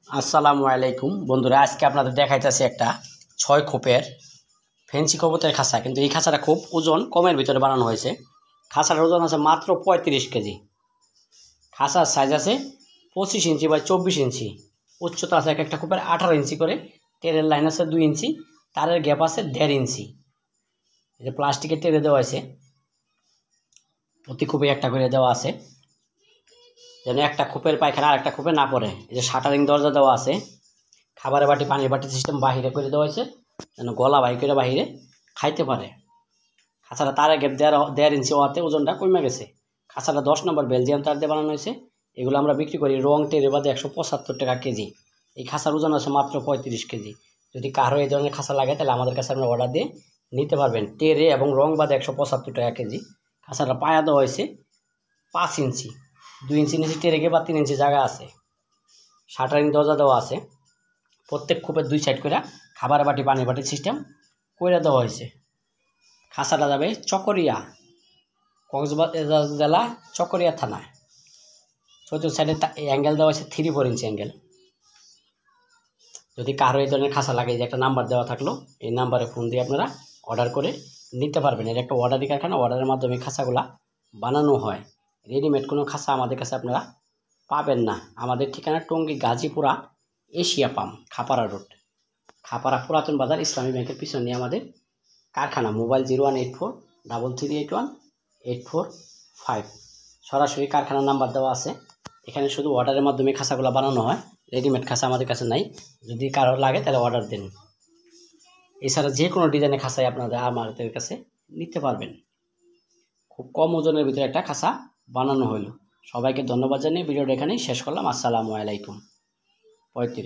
আসসালামু আলাইকুম বন্ধুরা, আজকে আপনাদের দেখাইতেছি একটা 6 খোপের ফেন্সি কবুতরের খাঁচা। কিন্তু এই খাঁচাটা খুব ওজন কমের ভিতরে বানানো হয়েছে। খাঁচাটার ওজন আছে মাত্র 35 কেজি। খাঁচার সাইজ আছে 25 ইঞ্চি বাই 24 ইঞ্চি। উচ্চতা আছে এক একটা খোপের 18 ইঞ্চি করে। টেরের লাইন আছে 2 ইঞ্চি, তারের গ্যাপ আছে 1.5 ইঞ্চি। এই যে প্লাস্টিকের টেরে দেওয়া আছে, প্রতি খোপে একটা করে দেওয়া আছে যেন একটা খোপের পায়খানা আর একটা খোপে না পড়ে। এই যে শাটারিং দরজা দেওয়া আছে। খাবারের বাটি, পানির বাটি সিস্টেম বাহিরে করে দেওয়া হয়েছে যেন গলা বাই করে বাহিরে খাইতে পারে। খাঁচাটা তারে গ্যাপ 1.5 ইঞ্চি হওয়াতে ওজনটা কমে গেছে। খাঁচাটা 10 নম্বর বেলজিয়াম তার দিয়ে বানানো হয়েছে। এগুলো আমরা বিক্রি করি রং টেরে বাদে 175 টাকা কেজি। এই খাঁচার ওজন আছে মাত্র 35 কেজি। যদি কারো এই ধরনের খাঁচা লাগে তাহলে আমাদের কাছে আপনারা অর্ডার দিয়ে নিতে পারবেন। টেরে এবং রং বাদে 175 টাকা কেজি। খাঁচাটা পায়া দেওয়া হয়েছে 5 ইঞ্চি, 2 ইঞ্চি নিচে টেরে গিয়ে বা 3 ইঞ্চি জায়গা আছে। শাটারিং দরজা দেওয়া আছে। প্রত্যেক খোপের 2 সাইড করে খাবারের বাটি, পানির বাটি সিস্টেম করে দেওয়া হয়েছে। খাঁচাটা যাবে চকরিয়া, কক্সবাজার জেলা চকরিয়া থানায়। চতুর্থ সাইডে অ্যাঙ্গেল দেওয়া হয়েছে 3-4 ইঞ্চি অ্যাঙ্গেল। যদি কারো এই ধরনের খাঁচা লাগে, যে একটা নাম্বার দেওয়া থাকলো, এই নাম্বারে ফোন দিয়ে আপনারা অর্ডার করে নিতে পারবেন। এর একটা অর্ডারি কারখানা, অর্ডারের মাধ্যমে খাঁচাগুলা বানানো হয়। রেডিমেড কোনো খাঁচা আমাদের কাছে আপনারা পাবেন না। আমাদের ঠিকানা Tongi Gazipura Asia pump, Khapara road, Khapara পুরাতন বাজার, ইসলামী ব্যাংকের পিছনে আমাদের কারখানা। মোবাইল 0184338145। সরাসরি কারখানার নাম্বার দেওয়া আছে। এখানে শুধু অর্ডারের মাধ্যমে খাঁচাগুলো বানানো হয়। রেডিমেড খাঁচা আমাদের কাছে নাই। যদি কারোর লাগে তাহলে অর্ডার দিন। এছাড়া যে কোনো ডিজাইনের খাঁচাই আপনাদের আমাদের কাছে নিতে পারবেন। খুব কম ওজনের ভিতরে একটা খাঁচা বানানো হলো। সবাইকে ধন্যবাদ জানিয়ে ভিডিওটা এখানেই শেষ করলাম। আসসালামু আলাইকুম। 35।